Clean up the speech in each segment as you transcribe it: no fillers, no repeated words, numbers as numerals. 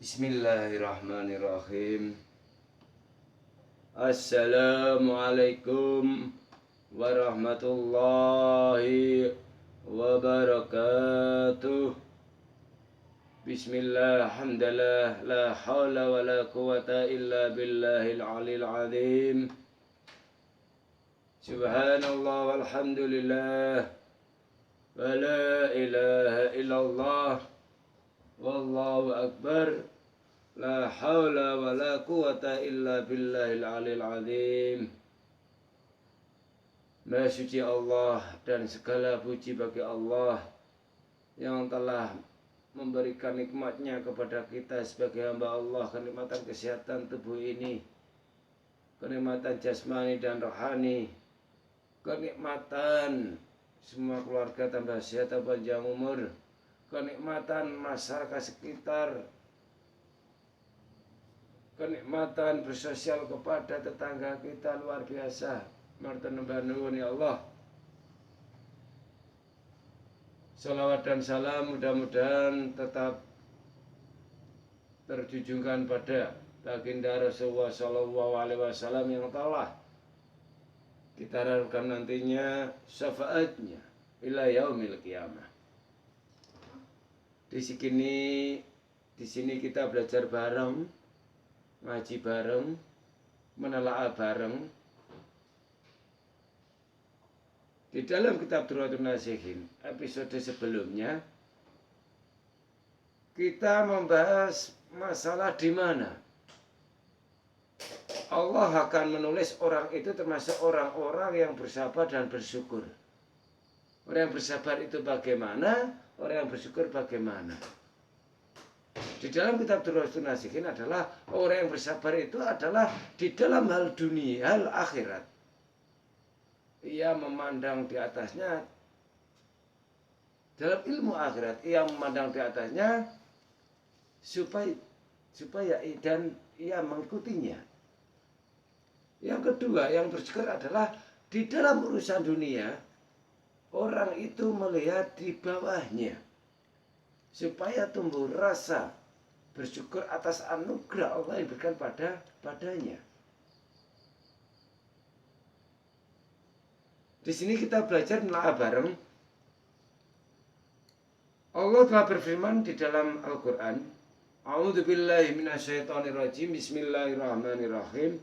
Bismillahirrahmanirrahim. Assalamualaikum warahmatullahi wabarakatuh. Bismillah, alhamdulillah, la hawla wa la quwata illa billahil alil azim. Subhanallah walhamdulillah, wa la ilaha illallah, wallahu akbar, la hawla wa la quwata illa billahil alil azim. Maha suci Allah dan segala puji bagi Allah yang telah memberikan nikmatnya kepada kita sebagai hamba Allah, kenikmatan kesehatan tubuh ini, kenikmatan jasmani dan rohani, kenikmatan semua keluarga tambah sehat dan panjang umur, kenikmatan masyarakat sekitar, kenikmatan bersosial kepada tetangga kita luar biasa. Martabat nuwun ya Allah. Salawat dan salam mudah-mudahan tetap terjunjungkan pada baginda Rasulullah Shallallahu Alaihi Wasallam yang telah kita harapkan nantinya syafaatnya ila yaumil qiyamah. Di sini kita belajar bareng, ngaji bareng, menelaah bareng. Di dalam kitab Durratun Nasihin episode sebelumnya kita membahas masalah di mana Allah akan menulis orang itu termasuk orang-orang yang bersabar dan bersyukur. Orang yang bersabar itu bagaimana? Orang yang bersyukur bagaimana? Di dalam kitab Durratun Nasihin adalah orang yang bersabar itu adalah di dalam hal dunia, hal akhirat. Ia memandang di atasnya dalam ilmu akhirat, ia memandang di atasnya supaya dan ia mengikutinya. Yang kedua, yang bersyukur adalah di dalam urusan dunia, orang itu melihat di bawahnya supaya tumbuh rasa bersyukur atas anugerah Allah yang diberikan padanya. Di sini kita belajar menelaah bareng. Allah telah berfirman di dalam Al-Quran, A'udzubillahi minasyaitonirrajim, Bismillahirrahmanirrahim.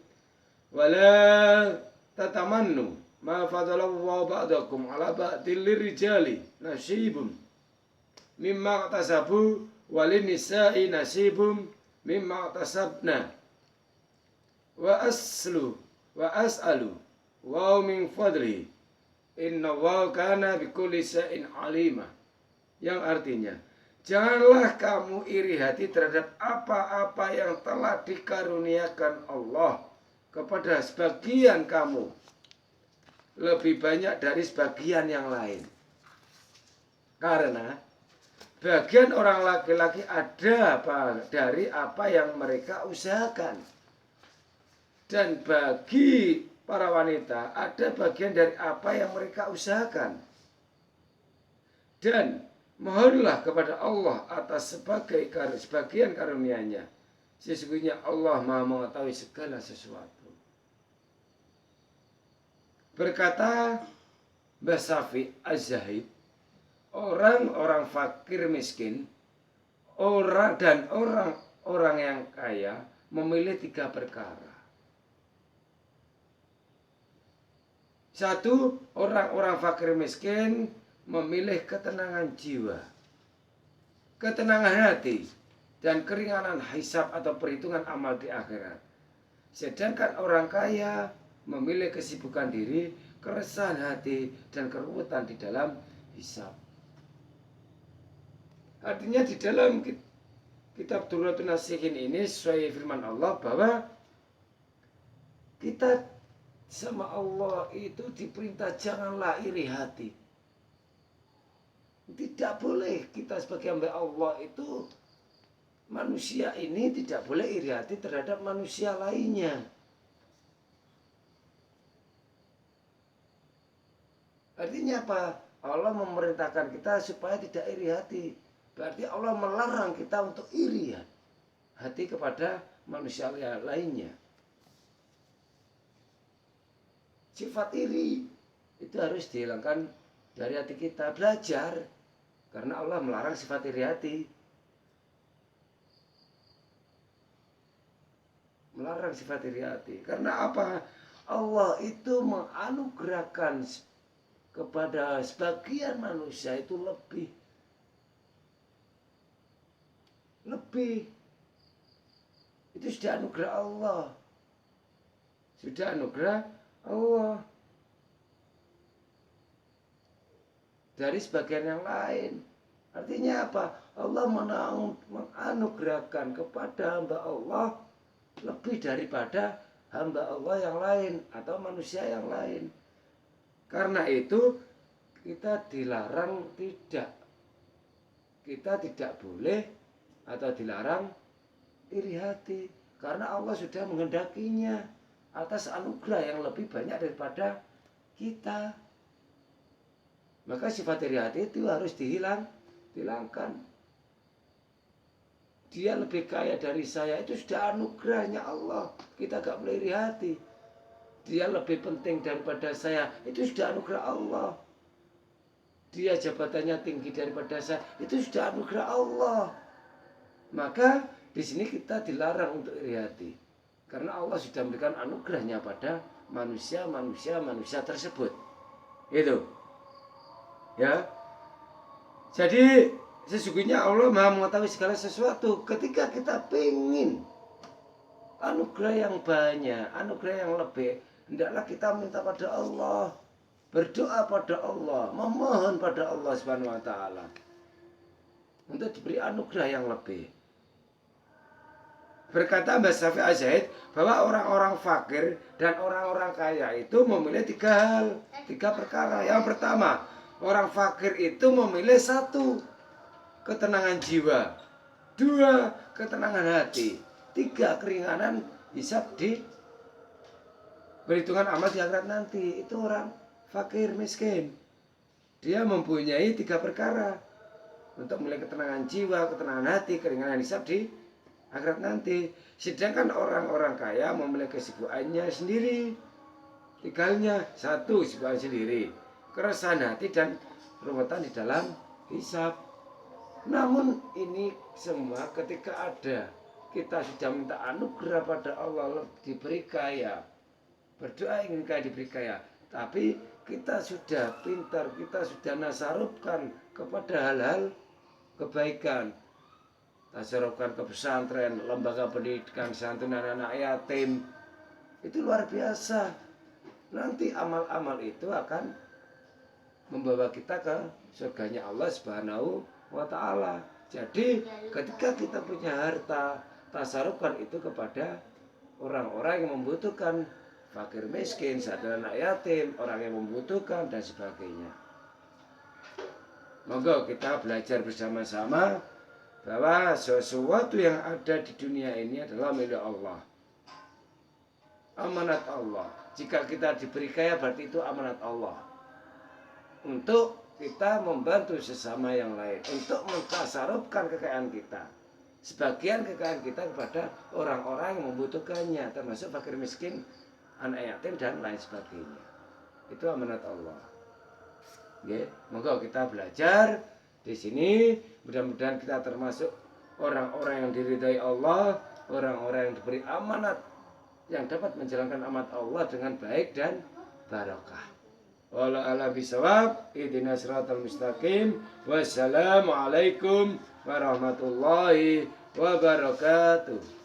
Wala tatamannu ma fadalallahu ba'dakum ala ba'dil lirijali nasibum mimma tasabu walin nisa'i nasibum mimma tasabna wa as'alu wa min fadli inna wa kana bikulli syai'in alima. Yang artinya, janganlah kamu iri hati terhadap apa-apa yang telah dikaruniakan Allah kepada sebagian kamu lebih banyak dari sebagian yang lain. Karena bagian orang laki-laki ada dari apa yang mereka usahakan, dan bagi para wanita ada bagian dari apa yang mereka usahakan. Dan mohonlah kepada Allah atas sebagian karunia-Nya. Sesungguhnya Allah Maha mengetahui segala sesuatu. Berkata Mbah Syafi'i Az-Zahid, orang-orang fakir miskin, orang yang kaya memilih 3 perkara. Satu, orang-orang fakir miskin memilih ketenangan jiwa, ketenangan hati, dan keringanan hisab atau perhitungan amal di akhirat. Sedangkan orang kaya memilih kesibukan diri, keresahan hati, dan keruwetan di dalam hisab. Artinya di dalam kitab Durratun Nasihin ini sesuai firman Allah bahwa kita sama Allah itu diperintah janganlah iri hati. Tidak boleh kita sebagai hamba Allah itu, manusia ini tidak boleh iri hati terhadap manusia lainnya. Artinya apa? Allah memerintahkan kita supaya tidak iri hati. Berarti Allah melarang kita untuk iri hati kepada manusia lainnya. Sifat iri itu harus dihilangkan dari hati kita. Belajar, karena Allah melarang sifat iri hati. Melarang sifat iri hati. Karena apa? Allah itu menganugerahkan kepada sebagian manusia itu lebih. Itu sudah anugerah Allah. Sudah anugerah Allah. Dari sebagian yang lain. Artinya apa? Allah menganugerahkan kepada hamba Allah lebih daripada hamba Allah yang lain atau manusia yang lain. Karena itu kita dilarang kita tidak boleh atau dilarang iri hati, karena Allah sudah menghendakinya atas anugerah yang lebih banyak daripada kita. Maka sifat iri hati itu harus dihilangkan. Dia lebih kaya dari saya, itu sudah anugerahnya Allah. Kita gak boleh iri hati. Dia lebih penting daripada saya, itu sudah anugerah Allah. Dia jabatannya tinggi daripada saya, itu sudah anugerah Allah. Maka di sini kita dilarang untuk iri hati, karena Allah sudah memberikan anugerahnya pada manusia tersebut. Itu. Ya. Jadi sesungguhnya Allah Maha mengetahui segala sesuatu. Ketika kita ingin anugerah yang banyak, anugerah yang lebih, hendaklah kita minta pada Allah, berdoa pada Allah, memohon pada Allah Subhanahu wa taala untuk diberi anugerah yang lebih. Berkata Mbah Syafi'i Az-Zahid bahwa orang-orang fakir dan orang-orang kaya itu memilih tiga perkara. Yang pertama, orang fakir itu memilih satu, ketenangan jiwa, 2, ketenangan hati, 3, keringanan hisab di perhitungan amal di akhirat nanti. Itu orang fakir miskin. Dia mempunyai 3 perkara untuk memilih ketenangan jiwa, ketenangan hati, keringanan hisab di akhirat nanti. Sedangkan orang-orang kaya memilih kesibukannya sendiri. 3-nya, 1, kesibukan sendiri, keresahan hati dan ruwetan di dalam hisab. Namun ini semua ketika kita sudah minta anugerah pada Allah, diberi kaya, berdoa ingin kaya, diberi kaya, tapi kita sudah pintar, kita sudah nasarufkan kepada hal-hal kebaikan, tasarufkan ke pesantren, lembaga pendidikan, santunan anak yatim, itu luar biasa. Nanti amal-amal itu akan membawa kita ke surganya Allah Subhanahu wa ta'ala. Jadi ketika kita punya harta, tasarufkan itu kepada orang-orang yang membutuhkan, fakir miskin, santunan anak yatim, orang yang membutuhkan dan sebagainya. Monggo kita belajar bersama-sama bahwa sesuatu yang ada di dunia ini adalah milik Allah, amanat Allah. Jika kita diberi kaya, berarti itu amanat Allah untuk kita membantu sesama yang lain, untuk mentasarufkan kekayaan kita, sebagian kekayaan kita kepada orang-orang yang membutuhkannya, termasuk fakir miskin, anak yatim dan lain sebagainya. Itu amanat Allah. Oke, moga kita belajar di sini. Mudah-mudahan kita termasuk orang-orang yang diridhai Allah, orang-orang yang diberi amanat, yang dapat menjalankan amanat Allah dengan baik dan barokah. Wala ala bisawab, ihdinas siratal mustaqim. Wassalamualaikum warahmatullahi wabarakatuh.